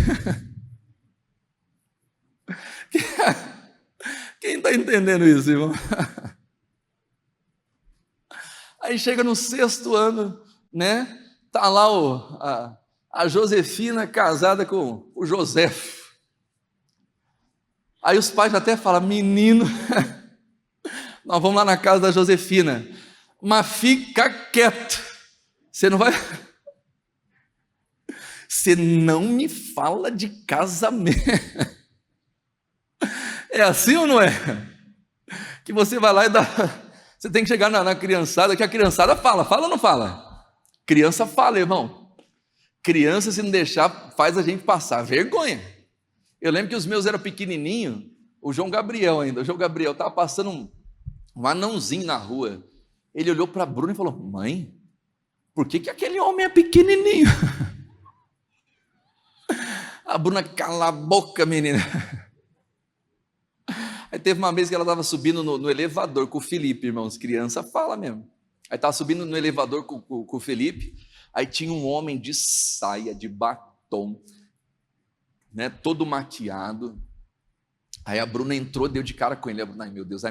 Quem está entendendo isso, irmão? Aí chega no 6º ano, né? Tá lá a Josefina casada com o José. Aí os pais até falam, menino, nós vamos lá na casa da Josefina, mas fica quieto, você não vai... Você não me fala de casamento. É assim ou não é? Que você vai lá e dá... Você tem que chegar na criançada, que a criançada fala ou não fala? Criança fala, irmão. Criança, se não deixar, faz a gente passar vergonha. Eu lembro que os meus eram pequenininhos, o João Gabriel ainda, o João Gabriel estava passando um anãozinho na rua. Ele olhou para a Bruna e falou, mãe, por que aquele homem é pequenininho? A Bruna, cala a boca, menina. Aí teve uma vez que ela estava subindo no elevador com o Felipe, irmãos, criança fala mesmo. Aí estava subindo no elevador com o Felipe, aí tinha um homem de saia, de batom, né, todo maquiado. Aí a Bruna entrou, deu de cara com ele. A Bruna, ai meu Deus.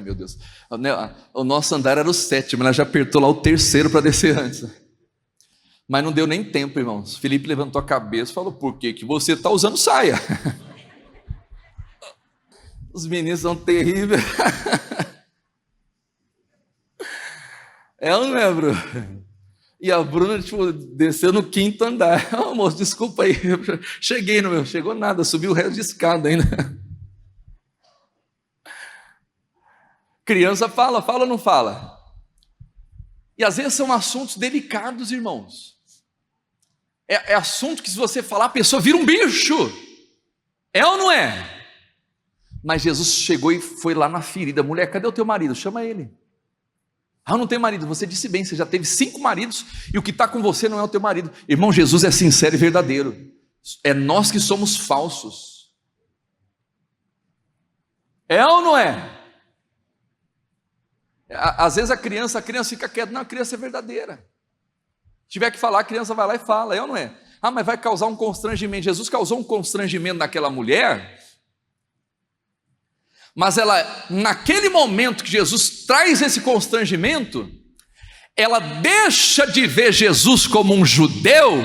O nosso andar era o 7º, ela já apertou lá o 3º para descer antes. Mas não deu nem tempo, irmãos. Felipe levantou a cabeça e falou: por que que você está usando saia? Os meninos são terríveis. É ou não é, Bruno? E a Bruna, tipo, desceu no 5º andar. Oh, moço, desculpa aí. Cheguei no meu. Chegou nada, subiu o resto de escada ainda. Criança fala ou não fala? E às vezes são assuntos delicados, irmãos. É assunto que se você falar, a pessoa vira um bicho. É ou não é? Mas Jesus chegou e foi lá na ferida. Mulher, cadê o teu marido? Chama ele. Ah, eu não tenho marido. Você disse bem, você já teve 5 maridos e o que está com você não é o teu marido. Irmão, Jesus é sincero e verdadeiro. É nós que somos falsos. É ou não é? Às vezes a criança fica quieta. Não, a criança é verdadeira. Se tiver que falar, a criança vai lá e fala. É ou não é? Ah, mas vai causar um constrangimento. Jesus causou um constrangimento naquela mulher. Mas ela, naquele momento que Jesus traz esse constrangimento, ela deixa de ver Jesus como um judeu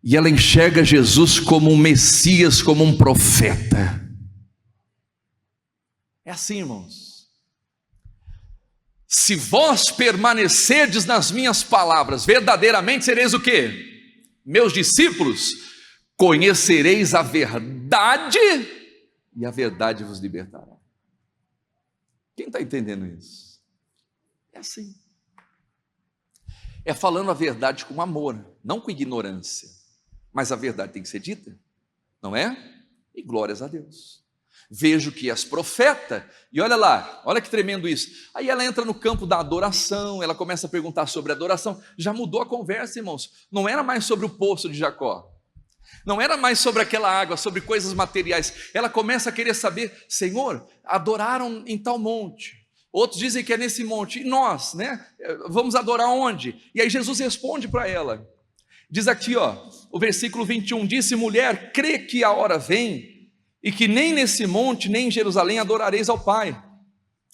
e ela enxerga Jesus como um Messias, como um profeta. É assim, irmãos. Se vós permanecerdes nas minhas palavras, verdadeiramente sereis o quê? Meus discípulos, conhecereis a verdade e a verdade vos libertará. Quem está entendendo isso? É assim. É falando a verdade com amor, não com ignorância. Mas a verdade tem que ser dita, não é? E glórias a Deus. Vejo que és profeta, e olha lá, olha que tremendo isso. Aí ela entra no campo da adoração, ela começa a perguntar sobre adoração. Já mudou a conversa, irmãos. Não era mais sobre o poço de Jacó. Não era mais sobre aquela água, sobre coisas materiais. Ela começa a querer saber: Senhor, adoraram em tal monte. Outros dizem que é nesse monte. E nós, né? Vamos adorar onde? E aí Jesus responde para ela. Diz aqui, ó, o versículo 21, disse: mulher, crê que a hora vem, e que nem nesse monte, nem em Jerusalém adorareis ao Pai.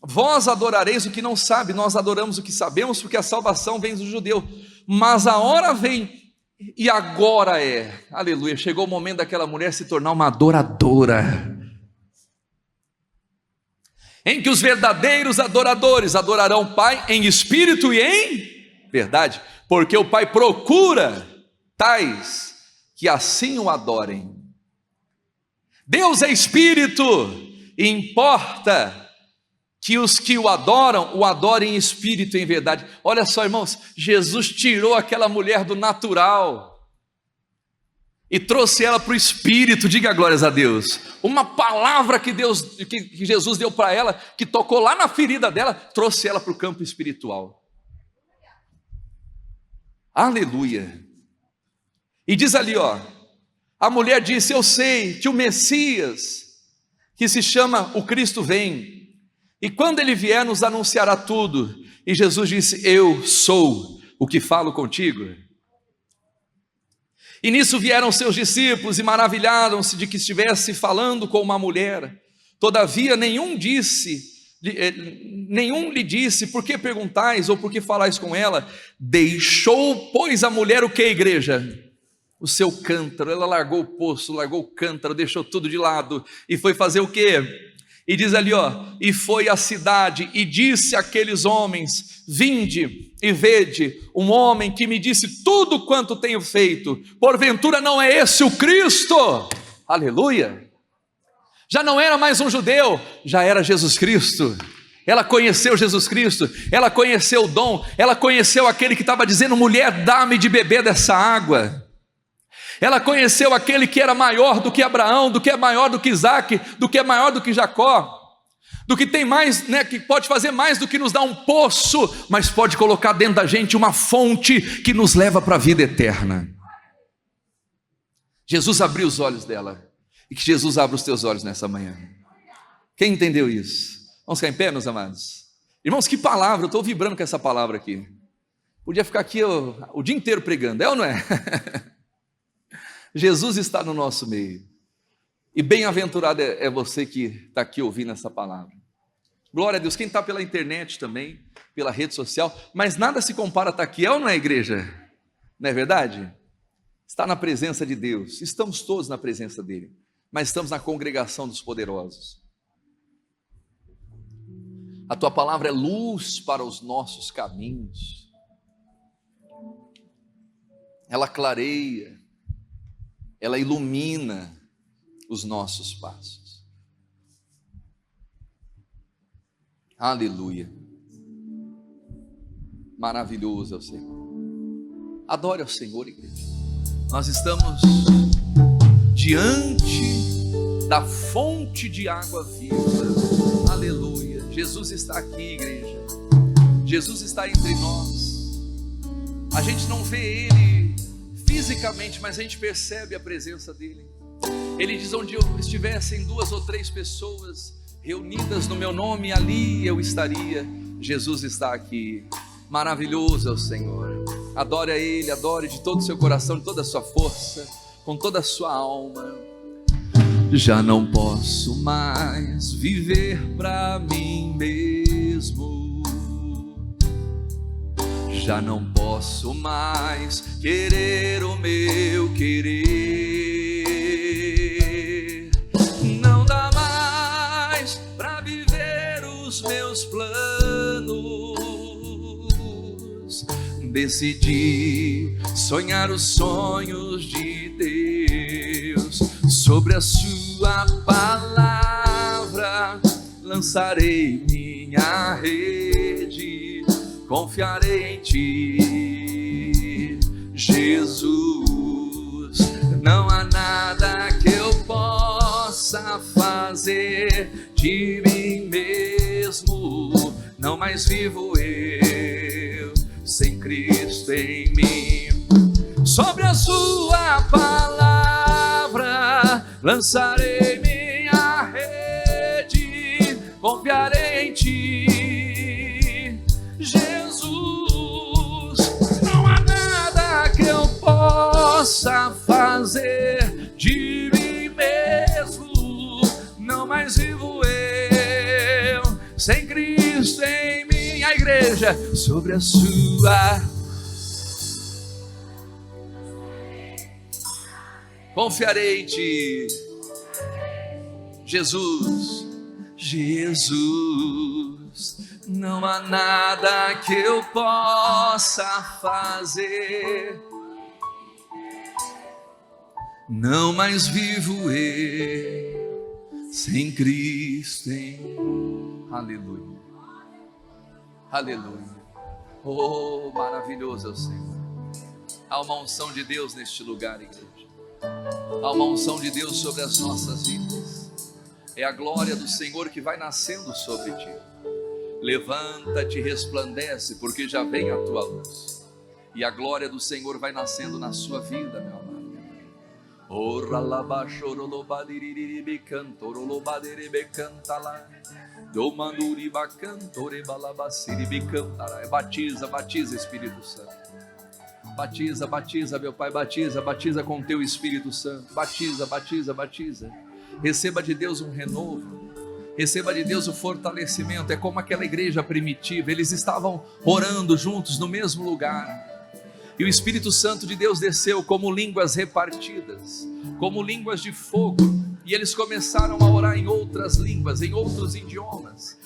Vós adorareis o que não sabe, nós adoramos o que sabemos, porque a salvação vem do judeu. Mas a hora vem, e agora é, aleluia, chegou o momento daquela mulher se tornar uma adoradora, em que os verdadeiros adoradores adorarão o Pai em espírito e em verdade, porque o Pai procura tais que assim o adorem. Deus é espírito, e importa que os que o adorem em espírito e em verdade. Olha só, irmãos, Jesus tirou aquela mulher do natural e trouxe ela para o espírito. Diga glórias a Deus. Uma palavra que Jesus deu para ela, que tocou lá na ferida dela, trouxe ela para o campo espiritual. Aleluia. E diz ali, ó, a mulher disse: eu sei que o Messias, que se chama o Cristo, vem, e quando ele vier nos anunciará tudo. E Jesus disse: eu sou o que falo contigo. E nisso vieram seus discípulos e maravilharam-se de que estivesse falando com uma mulher. Todavia nenhum lhe disse: por que perguntais ou por que falais com ela? Deixou, pois, a mulher o que, igreja? O seu cântaro. Ela largou o poço, largou o cântaro, deixou tudo de lado e foi fazer o quê? E diz ali, ó, e foi à cidade e disse àqueles homens: vinde e vede um homem que me disse tudo quanto tenho feito. Porventura não é esse o Cristo? Aleluia. Já não era mais um judeu, já era Jesus Cristo. Ela conheceu Jesus Cristo, ela conheceu o dom, ela conheceu aquele que estava dizendo: mulher, dá-me de beber dessa água. Ela conheceu aquele que era maior do que Abraão, do que é maior do que Isaac, do que é maior do que Jacó, do que tem mais, né, que pode fazer mais do que nos dar um poço, mas pode colocar dentro da gente uma fonte que nos leva para a vida eterna. Jesus abriu os olhos dela, e que Jesus abra os teus olhos nessa manhã. Quem entendeu isso? Vamos ficar em pé, meus amados? Irmãos, que palavra, eu estou vibrando com essa palavra aqui. Podia ficar aqui o dia inteiro pregando, é ou não é? Jesus está no nosso meio, e bem-aventurado é você que está aqui ouvindo essa palavra. Glória a Deus. Quem está pela internet também, pela rede social, mas nada se compara a estar aqui, é ou não é, igreja? Não é verdade? Está na presença de Deus, estamos todos na presença dele, mas estamos na congregação dos poderosos. A tua palavra é luz para os nossos caminhos, ela clareia, ela ilumina os nossos passos. Aleluia. Maravilhoso é o Senhor. Adore ao Senhor, igreja. Nós estamos diante da fonte de água viva. Aleluia. Jesus está aqui, igreja. Jesus está entre nós. A gente não vê Ele fisicamente, mas a gente percebe a presença dEle. Ele diz: onde estivessem 2 ou 3 pessoas reunidas no meu nome, ali eu estaria. Jesus está aqui. Maravilhoso é o Senhor. Adore a Ele, adore de todo o seu coração, de toda a sua força, com toda a sua alma. Já não posso mais viver para mim mesmo, já não posso mais querer o meu querer, não dá mais para viver os meus planos. Decidi sonhar os sonhos de Deus, sobre a sua palavra lançarei minha rede, confiarei em ti, Jesus. Não há nada que eu possa fazer de mim mesmo, não mais vivo eu sem Cristo em mim. Sobre a sua palavra lançarei minha rede, confiarei em ti, Jesus. Não há nada que eu possa fazer de mim mesmo, não mais vivo eu sem Cristo em mim. A igreja, sobre a sua, confiarei em ti, Jesus, Jesus. Não há nada que eu possa fazer, não mais vivo eu sem Cristo em mim. Aleluia, aleluia. Oh, maravilhoso é o Senhor. Há uma unção de Deus neste lugar, igreja. Há uma unção de Deus sobre as nossas vidas. É a glória do Senhor que vai nascendo sobre ti. Levanta-te e resplandece, porque já vem a tua luz. E a glória do Senhor vai nascendo na sua vida, meu amado. Batiza, batiza, Espírito Santo. Batiza, batiza, meu Pai, batiza, batiza com teu Espírito Santo. Batiza, batiza, batiza. Receba de Deus um renovo, receba de Deus o fortalecimento. É como aquela igreja primitiva, eles estavam orando juntos no mesmo lugar, e o Espírito Santo de Deus desceu como línguas repartidas, como línguas de fogo, e eles começaram a orar em outras línguas, em outros idiomas.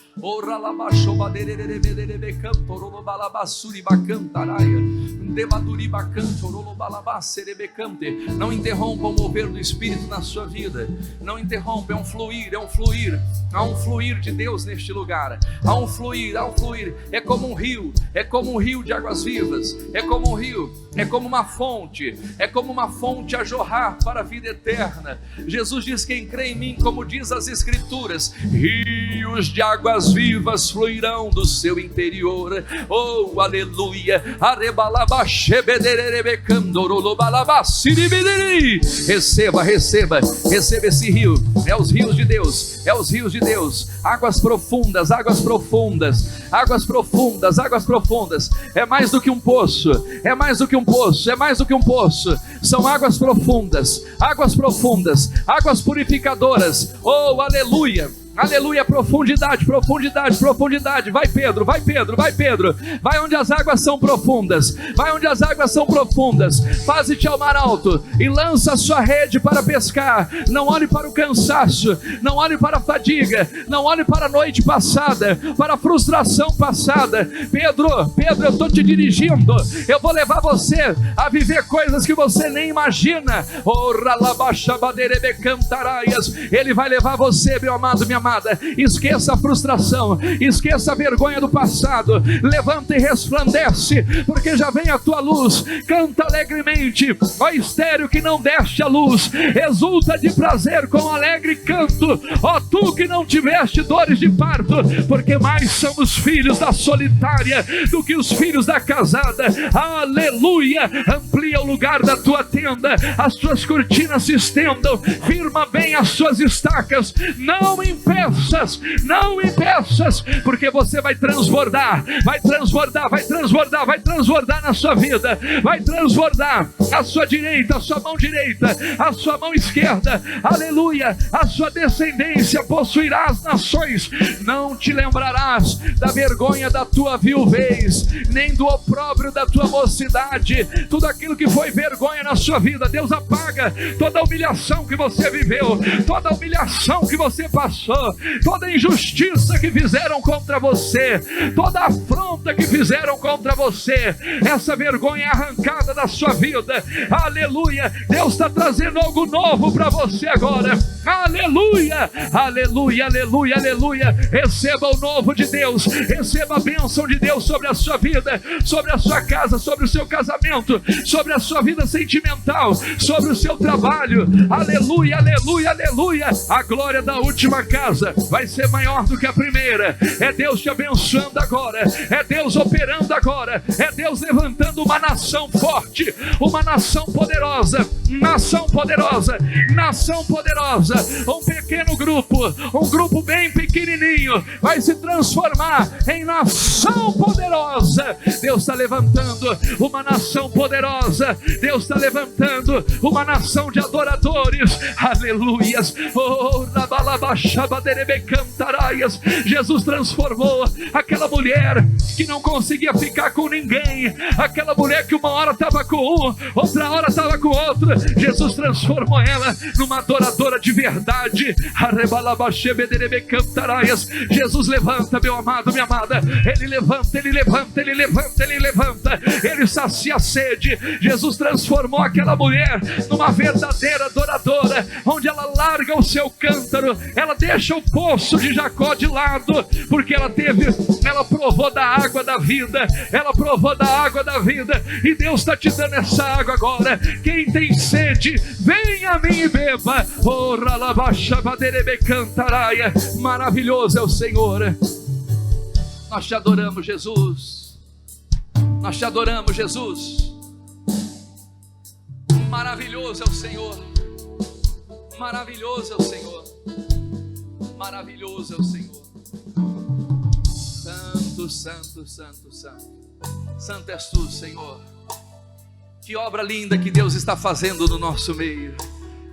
Não interrompa o mover do Espírito na sua vida, não interrompa, é um fluir, há um fluir de Deus neste lugar, há um fluir, é como um rio de águas vivas, é como um rio, é como uma fonte a jorrar para a vida eterna. Jesus diz: quem crê em mim, como diz as Escrituras, rios de águas vivas fluirão do seu interior. Oh, aleluia. Receba esse rio. É os rios de Deus, águas profundas. É mais do que um poço, são águas profundas, águas purificadoras. Oh, aleluia. Aleluia, profundidade, profundidade, profundidade. Vai Pedro, vai Pedro, vai Pedro. Vai onde as águas são profundas. Vai onde as águas são profundas. Faze-te ao mar alto e lança a sua rede para pescar. Não olhe para o cansaço, não olhe para a fadiga, não olhe para a noite passada, para a frustração passada. Pedro, eu estou te dirigindo. Eu vou levar você a viver coisas que você nem imagina. Ele vai levar você, meu amado, minha amada. Esqueça a frustração, esqueça a vergonha do passado. Levanta e resplandece, porque já vem a tua luz. Canta alegremente, ó estéril que não deste a luz, exulta de prazer com alegre canto, ó tu que não tiveste dores de parto, porque mais somos filhos da solitária do que os filhos da casada. Aleluia, amplia o lugar da tua tenda, as tuas cortinas se estendam, firma bem as suas estacas, não impeças, não impeças, porque você vai transbordar, vai transbordar, vai transbordar, vai transbordar na sua vida, vai transbordar a sua direita, a sua mão direita, a sua mão esquerda, aleluia, a sua descendência possuirá as nações. Não te lembrarás da vergonha da tua viuvez, nem do opróbrio da tua mocidade. Tudo aquilo que foi vergonha na sua vida, Deus apaga. Toda a humilhação que você viveu, toda a humilhação que você passou, toda a injustiça que fizeram contra você, toda a afronta que fizeram contra você, essa vergonha é arrancada da sua vida. Aleluia, Deus está trazendo algo novo para você agora. Aleluia, aleluia, aleluia, aleluia. Receba o novo de Deus, receba a bênção de Deus sobre a sua vida, sobre a sua casa, sobre o seu casamento, sobre a sua vida sentimental, sobre o seu trabalho. Aleluia, aleluia, aleluia. A glória da última casa vai ser maior do que a primeira. É Deus te abençoando agora, é Deus operando agora, é Deus levantando uma nação forte, uma nação poderosa, nação poderosa, nação poderosa. Um pequeno grupo, um grupo bem pequenininho, vai se transformar em nação poderosa. Deus está levantando uma nação poderosa, Deus está levantando uma nação de adoradores. Aleluias. Oh, Jesus transformou aquela mulher que não conseguia ficar com ninguém, aquela mulher que uma hora estava com um, outra hora estava com outro. Jesus transformou ela numa adoradora de verdade. Jesus levanta, meu amado, minha amada. Ele levanta, ele levanta, ele levanta, ele levanta, ele sacia a sede. Jesus transformou aquela mulher numa verdadeira adoradora, onde ela larga o seu cântaro, ela deixa o poço de Jacó de lado, porque ela provou da água da vida, ela provou da água da vida, e Deus está te dando essa água agora. Quem tem sede, venha a mim e beba. Maravilhoso é o Senhor. Nós te adoramos, Jesus. Nós te adoramos, Jesus. Maravilhoso é o Senhor. Maravilhoso é o Senhor. Maravilhoso é o Senhor. Santo, santo, santo, santo. Santo és tu, Senhor. Que obra linda que Deus está fazendo no nosso meio.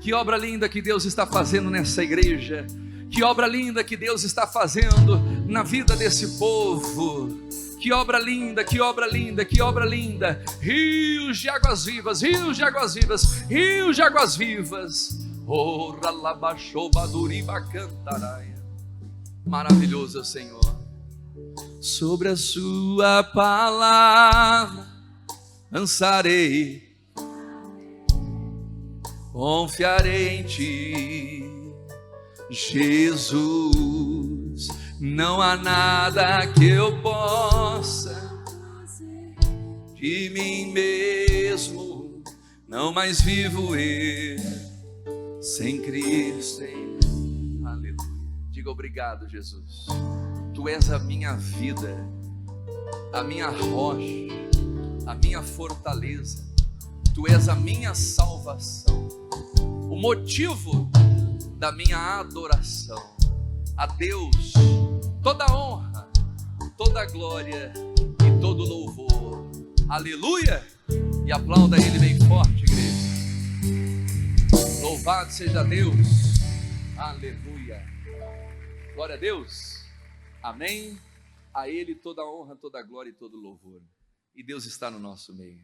Que obra linda que Deus está fazendo nessa igreja. Que obra linda que Deus está fazendo na vida desse povo. Que obra linda, que obra linda, que obra linda. Rios de águas vivas, rios de águas vivas, rios de águas vivas. Maravilhoso é o Senhor. Sobre a sua palavra lançarei, confiarei em ti, Jesus. Não há nada que eu possa de mim mesmo, não mais vivo eu sem Cristo em mim. Aleluia. Diga obrigado, Jesus. Tu és a minha vida, a minha rocha, a minha fortaleza. Tu és a minha salvação, o motivo da minha adoração. A Deus toda honra, toda glória e todo louvor. Aleluia! E aplauda Ele bem forte, igreja. Louvado seja Deus. Aleluia. Glória a Deus. Amém. A Ele toda a honra, toda a glória e todo o louvor. E Deus está no nosso meio.